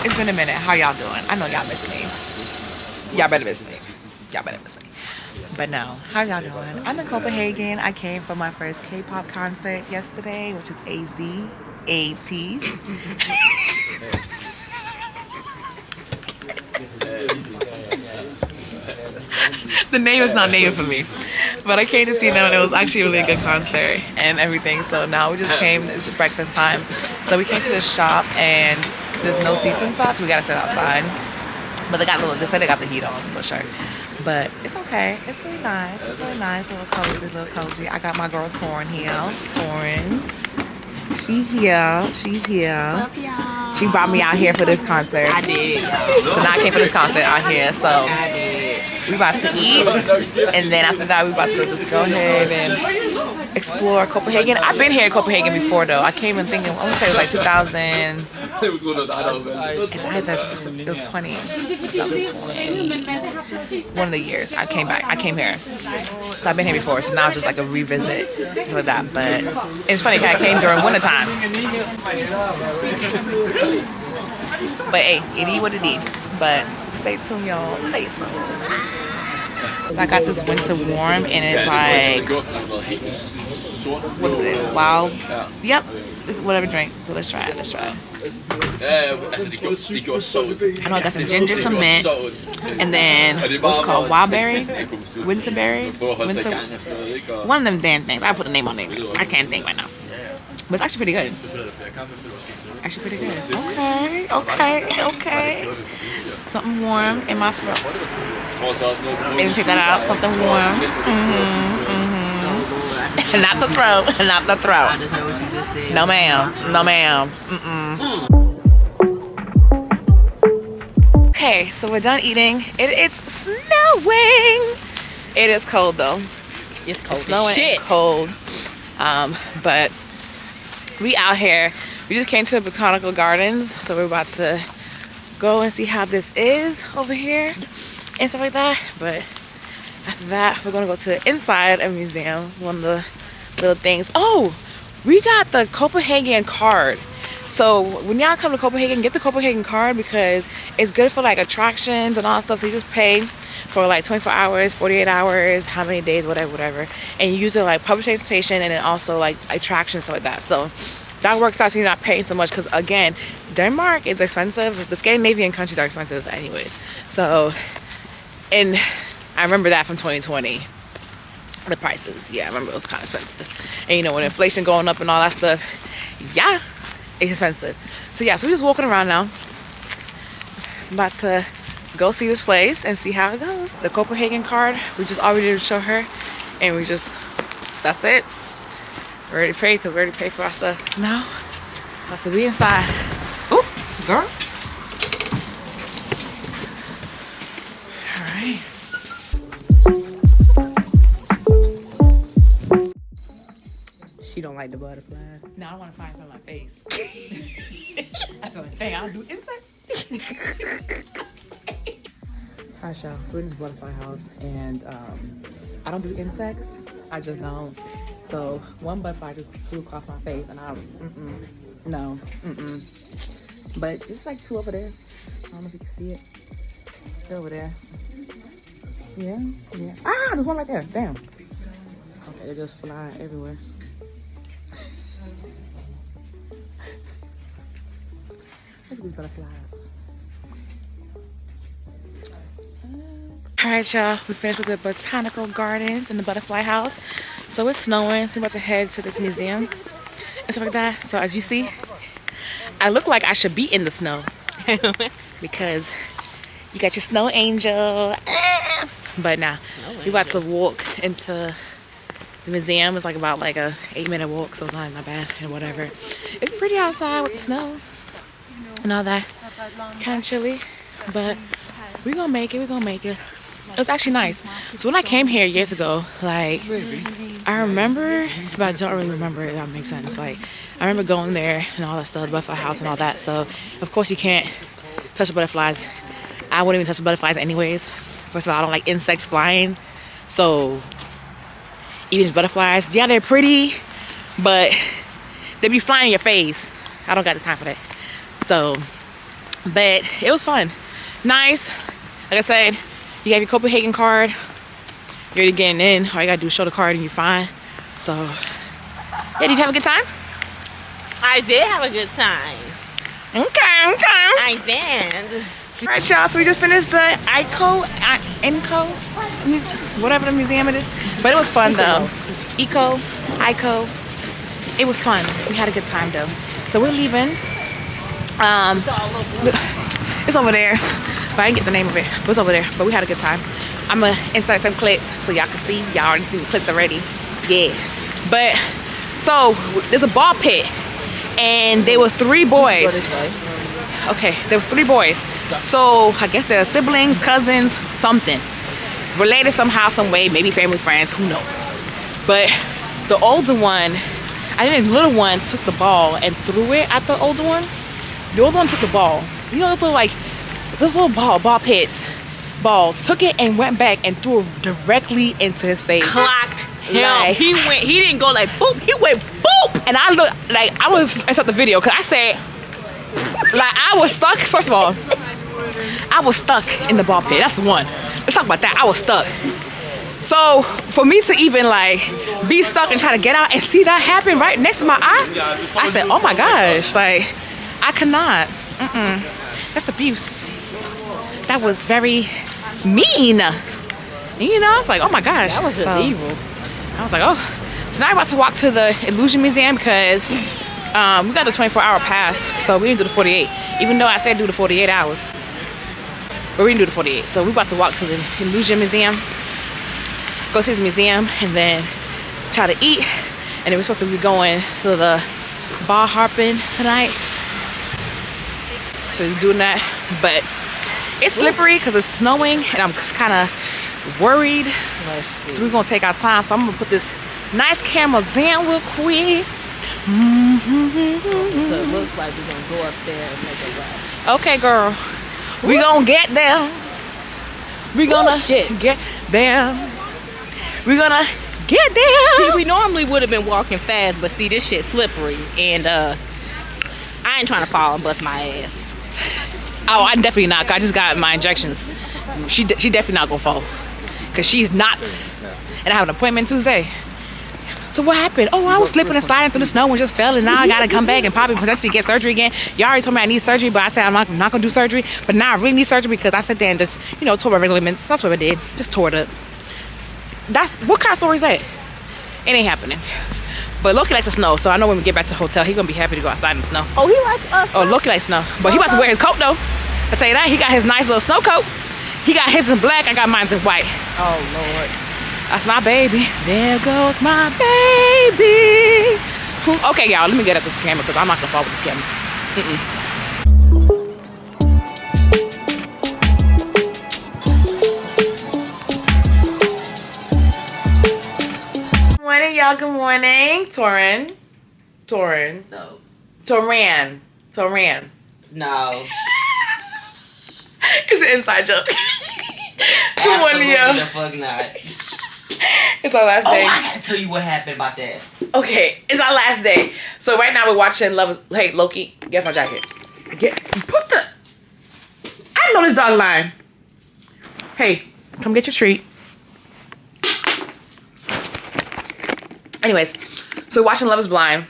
It's been a minute. How y'all doing? I know y'all miss me. Y'all better miss me. Y'all better miss me. But no, how y'all doing? I'm in Copenhagen. I came for my first K-pop concert yesterday, which is Ateez. The name is not named for me, but I came to see them and it was actually a really good concert and everything. So now we just came, it's breakfast time. So we came to this shop and there's no seats inside, so we gotta sit outside. But they said they got the heat on for sure. But it's okay, it's really nice. It's really nice, a little cozy. I got my girl Torn here. Torn. She here. What's up, y'all? She brought me out here for this concert. I did. So now I came for this concert out here. So we about to eat, and then after that we about to just go ahead and explore Copenhagen. I've been here in Copenhagen before though. I came in thinking, I want to say it was like 2000. It's either it was 20. One of the years I came back. I came here. So I've been here before. So now it's just like a revisit, stuff like that. But it's funny because I came during wintertime. But hey, it is what it is. But stay tuned, y'all. Stay tuned. So I got this winter warm, and it's like, what is it? Wild. Yep. This is whatever drink. So let's try it. Let's try it. I know I got some ginger, some mint, and then what's it called? Wild berry? Winter berry? Winter. One of them damn things. I put a name on it. I can't think right now. But it's actually pretty good. Actually pretty good. Okay. Something warm in my throat. Maybe take that out. Something warm. Not the throat. Not the throat. I just heard what you just said. No ma'am. No ma'am. Okay, so we're done eating. It's snowing. It is cold though. It's cold. It's snowing shit. and cold. But we out here. We just came to the botanical gardens, so we're about to go and see how this is over here and stuff like that. But after that, we're gonna go to the inside of the museum. One of the little things. Oh, we got the Copenhagen card. So when y'all come to Copenhagen, get the Copenhagen card because it's good for like attractions and all that stuff. So you just pay for like 24 hours, 48 hours, how many days, whatever. And you use it like public transportation and then also like attractions, stuff like that. So that works out so you're not paying so much because again, Denmark is expensive. The Scandinavian countries are expensive anyways. So, and I remember that from 2020. The prices, yeah, I remember it was kind of expensive. And you know, with inflation going up and all that stuff, yeah, it's expensive. So yeah, so we're just walking around now. I'm about to go see this place and see how it goes. The Copenhagen card, we just already show her, and we just, that's it. We already paid because we already paid for our stuff. So now, about to be inside. Ooh, girl. All right. She don't like the butterflies. No, I want to find it on my face. That's the only thing. I don't do insects. Alright, y'all. So we're in this butterfly house, and I don't do insects. I just don't. So one butterfly just flew across my face, and I no. But it's like two over there. I don't know if you can see it. They're over there. Yeah. Ah, there's one right there. Damn. Okay, they just fly everywhere. Look at these butterflies. All right, y'all. We finished with the botanical gardens and the butterfly house. So it's snowing, so we're about to head to this museum and stuff like that. So as you see, I look like I should be in the snow because you got your snow angel. But nah, we about to walk into the museum. It's like about like a 8-minute walk, so it's not that bad and whatever. It's pretty outside with the snow and all that. Kind of chilly, but we're gonna make it. It was actually nice. So when I came here years ago, like, I remember, but I don't really remember if that makes sense. Like, I remember going there and all that stuff, the butterfly house and all that. So, of course, you can't touch the butterflies. I wouldn't even touch the butterflies anyways. First of all, I don't like insects flying. So, even these butterflies, yeah, they're pretty, but they be flying in your face. I don't got the time for that. So, But it was fun. Nice. Like I said, you have your Copenhagen card. You're already getting in. All you gotta do is show the card and you're fine. So, yeah, did you have a good time? I did have a good time. Okay. I did. All right, y'all. So we just finished the Enco, whatever the museum it is. But it was fun though. Ico. It was fun. We had a good time though. So we're leaving. It's over there. But I didn't get the name of it. But it's over there. But we had a good time. I'm gonna insert some clips so y'all can see. Y'all already seen the clips already. Yeah. But so there's a ball pit, and there was 3 boys. Okay, there was 3 boys. So I guess they're siblings, cousins, something. Related somehow, some way, maybe family, friends, who knows. But the older one, I think the little one took the ball and threw it at the older one. The older one took the ball. You know, those little ball pits, balls. Took it and went back and threw it directly into his face. Clocked him. Like, He didn't go like boop. He went boop. and I looked like I was inside the video because I said, like I was stuck. First of all, I was stuck in the ball pit. That's one. Let's talk about that. I was stuck. So for me to even like be stuck and try to get out and see that happen right next to my eye, I said, oh my gosh, like I cannot. That's abuse. That was very mean. You know, it's like, oh my gosh. That was evil. I was like, oh. So now I'm about to walk to the Illusion Museum because we got the 24-hour pass, so we didn't do the 48. Even though I said do the 48 hours. But we didn't do the 48. So we're about to walk to the Illusion Museum, go to the museum, and then try to eat. And then we're supposed to be going to the bar hopping tonight. So we're doing that. But it's slippery because it's snowing, and I'm kind of worried. So we're going to take our time. So I'm going to put this nice camera down real quick. So it looks like we're going to go up there and make a ride. Okay, girl. We're going to get there. We're going to get there. We're going to get there. See, we normally would have been walking fast, but see, this shit's slippery. And I ain't trying to fall and bust my ass. Oh, I'm definitely not. 'Cause I just got my injections. She definitely not going to fall. Because she's not. And I have an appointment Tuesday. So what happened? Oh, I was slipping and sliding through the snow and just fell, and now I gotta come back and probably potentially get surgery again. Y'all already told me I need surgery, but I said I'm not gonna do surgery. But now I really need surgery because I sat there and just, you know, tore my ligaments. That's what I did. Just tore it up. That's what kind of story is that? It ain't happening. But Loki likes the snow, so I know when we get back to the hotel, he's gonna be happy to go outside in the snow. Oh, he likes us. Oh, Loki likes snow, but he about to wear his coat though. I tell you that, he got his nice little snow coat. He got his in black. I got mine in white. Oh Lord. That's my baby. There goes my baby. Okay, y'all, let me get up this camera because I'm not gonna fall with this camera. Good morning, y'all. Good morning. Torin. No. Toran. No. It's an inside joke. Good morning, y'all. The fuck not. It's our last day. Oh, I gotta tell you what happened about that. Okay, it's our last day. So right now we're watching Hey, Loki, get my jacket. I know this dog line. Hey, come get your treat. Anyways, so we're watching Love is Blind,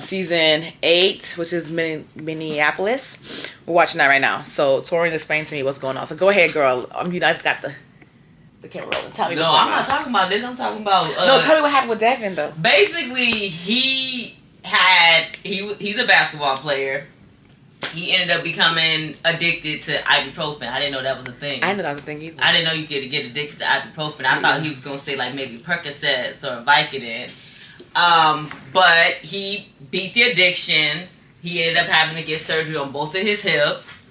season 8, which is Minneapolis. We're watching that right now. So Torian explained to me what's going on. So go ahead, girl. You guys got the camera rolling. Tell me what's going on. No, I'm not talking about this. I'm talking about... no, tell me what happened with Devin, though. Basically, he's a basketball player. He ended up becoming addicted to ibuprofen. I didn't know that was a thing. I didn't know that was a thing either. I didn't know you could get addicted to ibuprofen. I thought he was going to say, like, maybe Percocets or Vicodin. But he beat the addiction. He ended up having to get surgery on both of his hips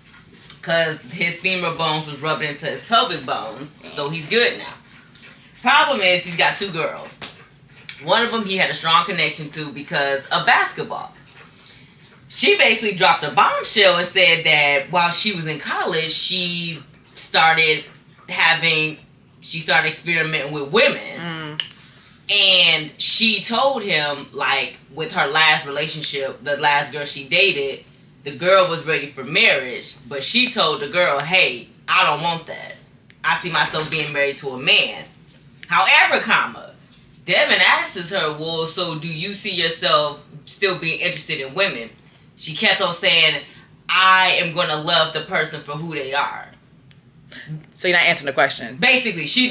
because his femur bones was rubbing into his pelvic bones. So he's good now. Problem is, he's got 2 girls. One of them he had a strong connection to because of basketball. She basically dropped a bombshell and said that while she was in college, she started experimenting with women. And she told him, like, with her last relationship, the last girl she dated, the girl was ready for marriage, but she told the girl, hey, I don't want that. I see myself being married to a man. However, Devin asks her, well, so do you see yourself still being interested in women? She kept on saying, I am going to love the person for who they are. So you're not answering the question. Basically, she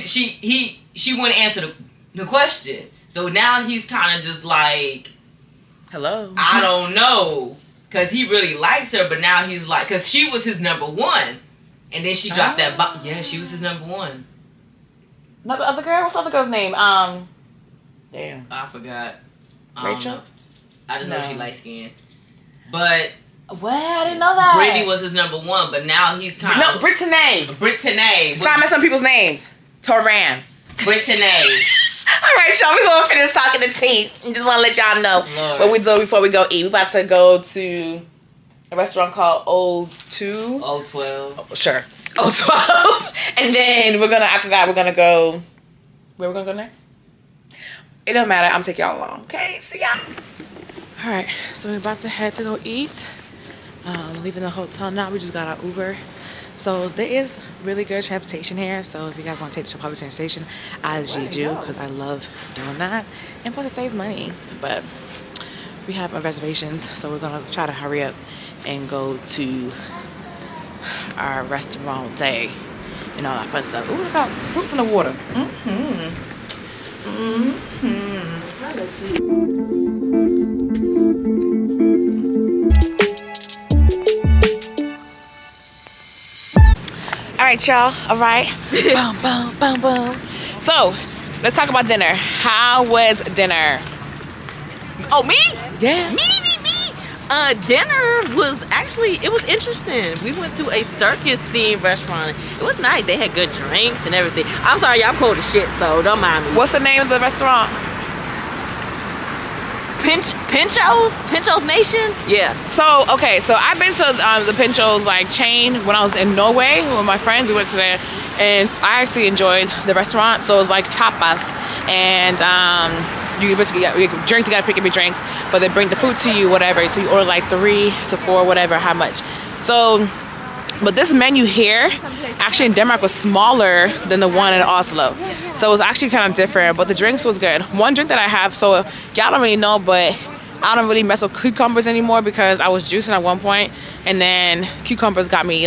wouldn't answer the question. So now he's kind of just like, hello? I don't know. Because he really likes her, but now he's like, because she was his number one. And then she dropped that bomb. Yeah, she was his number one. Not the other girl? What's the other girl's name? Damn. I forgot. Rachel? I just know she light skinned. But what? I didn't know that. Brittany was his number one, but now he's kind of... No, Brittany. Stop messing up people's names. Toran. Brittany. All right, y'all. We're going to finish talking to T. I just want to let y'all know what we do before we go eat. We're about to go to a restaurant called O2. O12. Oh, sure. O12. And then after that, we're going to go... Where we're going to go next? It don't matter. I'm taking y'all along. Okay? See y'all. All right. So we're about to head to go eat. Leaving the hotel now. We just got our Uber. So there is really good transportation here. So if you guys want to take the public transportation, I usually do because I love doing that. And plus it saves money. But we have our reservations. So we're going to try to hurry up and go to our restaurant day and all that fun stuff. Ooh, look out. Fruits in the water. All right, y'all. All right. Boom, boom, boom, boom. So, let's talk about dinner. How was dinner? Oh, me? Yeah. Me. Dinner was it was interesting. We went to a circus-themed restaurant. It was nice. They had good drinks and everything. I'm sorry, y'all cold as shit, so don't mind me. What's the name of the restaurant? Pincho's Nation? Yeah. So, okay, so I've been to the Pincho's chain when I was in Norway with my friends. We went to there, and I actually enjoyed the restaurant. So it was like tapas, and you basically get drinks. You gotta pick up your drinks, but they bring the food to you, whatever. So you order like 3 to 4, whatever, how much. So, but this menu here, actually in Denmark, was smaller than the one in Oslo. So it was actually kind of different, but the drinks was good. One drink that I have, so y'all don't really know, but I don't really mess with cucumbers anymore because I was juicing at one point, and then cucumbers got me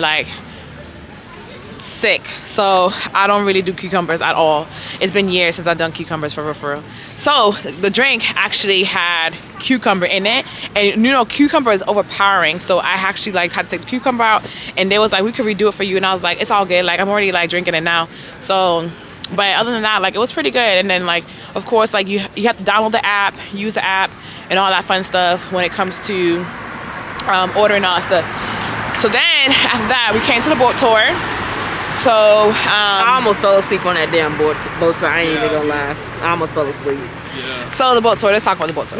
sick. So I don't really do cucumbers at all. It's been years since I've done cucumbers for real. So the drink actually had cucumber in it, and cucumber is overpowering. So I actually had to take the cucumber out, and they was like, we could redo it for you, and I was like, it's all good. I'm already drinking it now. So, but other than that, it was pretty good. And then of course, you have to download the app, use the app, and all that fun stuff when it comes to ordering all that stuff. So then after that, we came to the boat tour. So I almost fell asleep on that damn boat tour. I ain't even gonna lie. I almost fell asleep. Yeah. So the boat tour. Let's talk about the boat tour.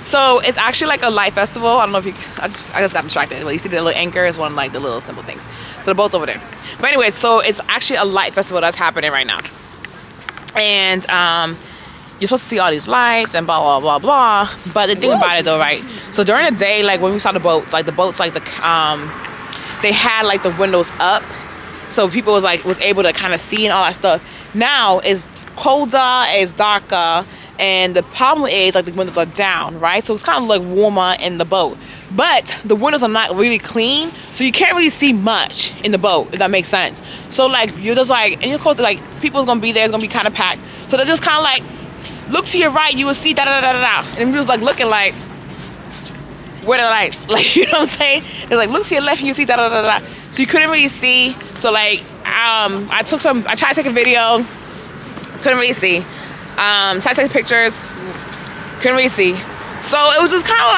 So it's actually a light festival. I don't know if you. I just got distracted. You see the little anchor is one of the little simple things. So the boat's over there. But anyway, so it's actually a light festival that's happening right now, and you're supposed to see all these lights and blah blah blah blah. But the thing about it though, right? So during the day, when we saw the boats, they had the windows up, so people was able to kind of see and all that stuff. Now it's colder, it's darker, and the problem is the windows are down, right? So it's kind of warmer in the boat, but the windows are not really clean, so you can't really see much in the boat, if that makes sense. So you're just and you're close to people's gonna be there, it's gonna be kind of packed, so they're just kind of look to your right, you will see da da da da da, and we're just looking where the lights? You know what I'm saying? They're look to your left and you see da da da da. So you couldn't really see. So I tried to take a video, couldn't really see. Tried to take pictures, couldn't really see. So it was just kind of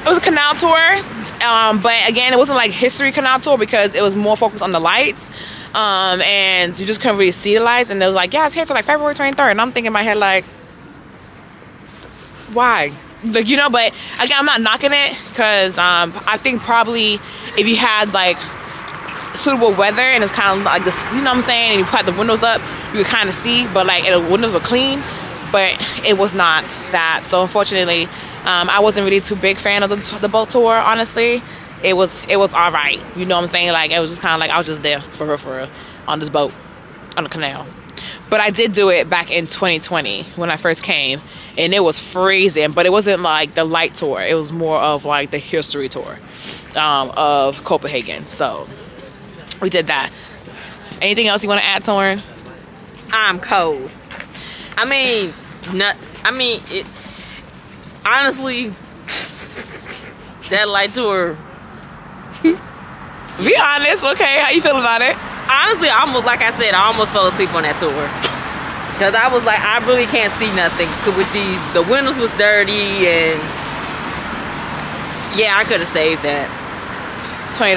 it was a canal tour. But again, it wasn't history canal tour because it was more focused on the lights. And you just couldn't really see the lights. And it was yeah, it's here till February 23rd. And I'm thinking in my head why? But again, I'm not knocking it because I think probably if you had suitable weather and it's kind of this, you know what I'm saying, and you put the windows up, you could kind of see, but the windows were clean, but it was not that. So unfortunately, I wasn't really too big fan of the boat tour, honestly. It was all right. You know what I'm saying? Like, it was just kind of like I was just there for real, on this boat, on the canal. But I did do it back in 2020 when I first came, and it was freezing. But it wasn't like the light tour. It was more of like the history tour of Copenhagen. So we did that. Anything else you want to add, Torn? I'm cold. I mean, it. Honestly, that light tour. Be honest, okay? How you feel about it? Honestly, like I said, I almost fell asleep on that tour. Cause I was like, I really can't see nothing. Cause with the windows was dirty, and yeah, I could have saved that. $20.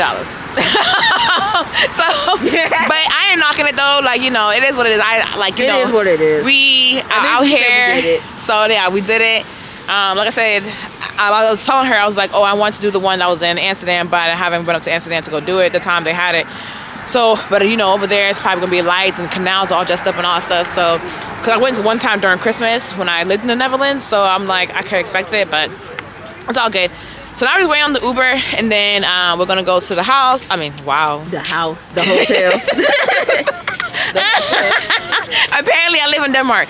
So, but I ain't knocking it though. Like, you know, it is what it is. It is what it is. We are out here. So yeah, we did it. Like I said, I was telling her, I was like, oh, I want to do the one that was in Amsterdam, but I haven't been up to Amsterdam to go do it at the time they had it. So, but you know, over there it's probably gonna be lights and canals all dressed up and all that stuff. So, because I went to one time during Christmas when I lived in the Netherlands, so I'm like, I could expect it, but it's all good. So now we're just waiting on the Uber, and then we're gonna go to the house. I mean, wow. The house, the hotel. Apparently, I live in Denmark.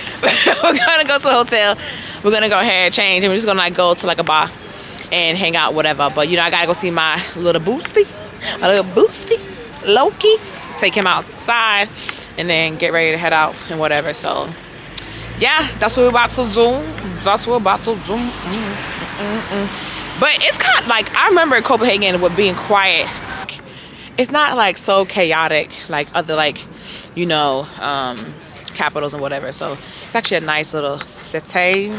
We're gonna go to the hotel. We're gonna go ahead and change, and we're just gonna like go to like a bar and hang out, whatever. But you know, I gotta go see my little boosty, Loki. Take him outside, and then get ready to head out and whatever. So yeah, that's what we're about to zoom. But it's kind of like, I remember Copenhagen with being quiet. It's not like so chaotic like other, like, you know, capitals and whatever. So it's actually a nice little city.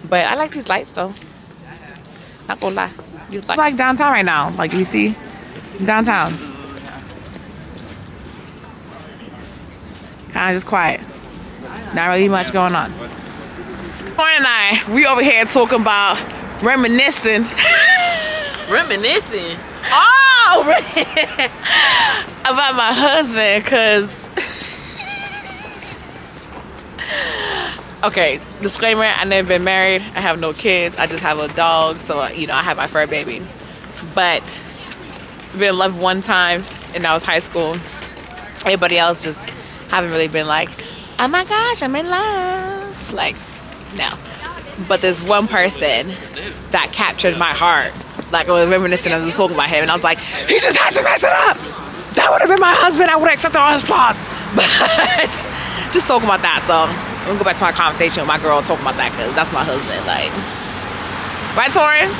But I like these lights though. Not gonna lie. It's like downtown right now. Like, you see downtown. Kind of just quiet. Not really much going on. Lauren and we over here talking about reminiscing. Reminiscing? Oh! About my husband, because... Okay, disclaimer, I've never been married. I have no kids. I just have a dog, so, you know, I have my fur baby. But been in love one time, and that was high school. Everybody else just haven't really been like, oh my gosh, I'm in love. Like, no. But there's one person that captured my heart. Like, I was reminiscing and I was talking about him, and I was like, he just had to mess it up. That would have been my husband. I would have accepted all his flaws. But just talking about that. So I'm gonna go back to my conversation with my girl talking about that, because that's my husband. Like, right, Torin?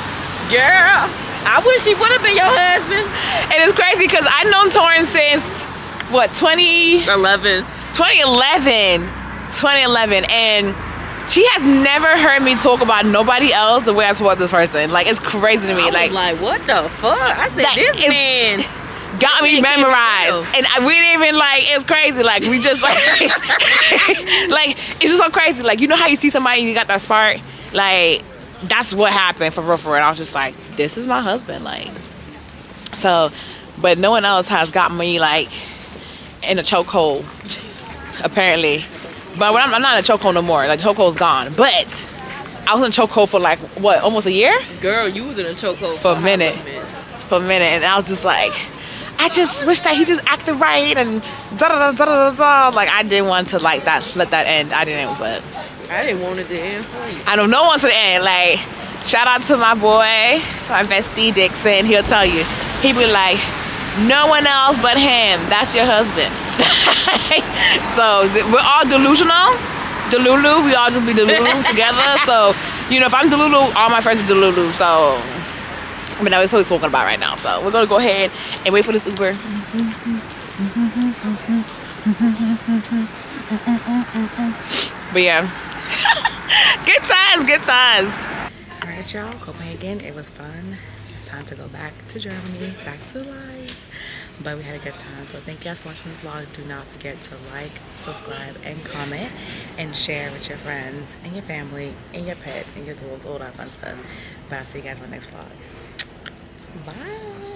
Girl, I wish he would have been your husband. And it's crazy because I've known Torin since what, 2011, and she has never heard me talk about nobody else the way I talk about this person. Like, it's crazy to me. I was like, what the fuck? I said, this man got me memorized, and we didn't even, like, it's crazy. Like, we just like, like, it's just so crazy. Like, you know how you see somebody and you got that spark? Like, that's what happened for real. And I was just like, this is my husband. Like, so, but no one else has got me like in a chokehold, apparently. But when I'm not in a chokehold no more. Like, chokehold's gone. But I was in a chokehold for like, what, almost a year? Girl, you was in a chokehold for a minute. And I was just like, I just wish that he just acted right and da-da-da-da-da-da. Like, I didn't want to like that, let that end. I didn't, but I didn't want it to end for you. I know no one to the end. Like, shout out to my boy, my bestie Dixon. He'll tell you. He'll be like, no one else but him. That's your husband. So we're all delusional. Delulu. We all just be Delulu together. So, you know, if I'm Delulu, all my friends are Delulu. So, I mean, that's what we're talking about right now. So we're going to go ahead and wait for this Uber. But yeah. Good times. All right, y'all. Copenhagen. It was fun. It's time to go back to Germany, back to life. But we had a good time. So thank you guys for watching this vlog. Do not forget to like, subscribe, and comment, and share with your friends and your family and your pets and your dogs, all that fun stuff. But I'll see you guys in the next vlog. Bye.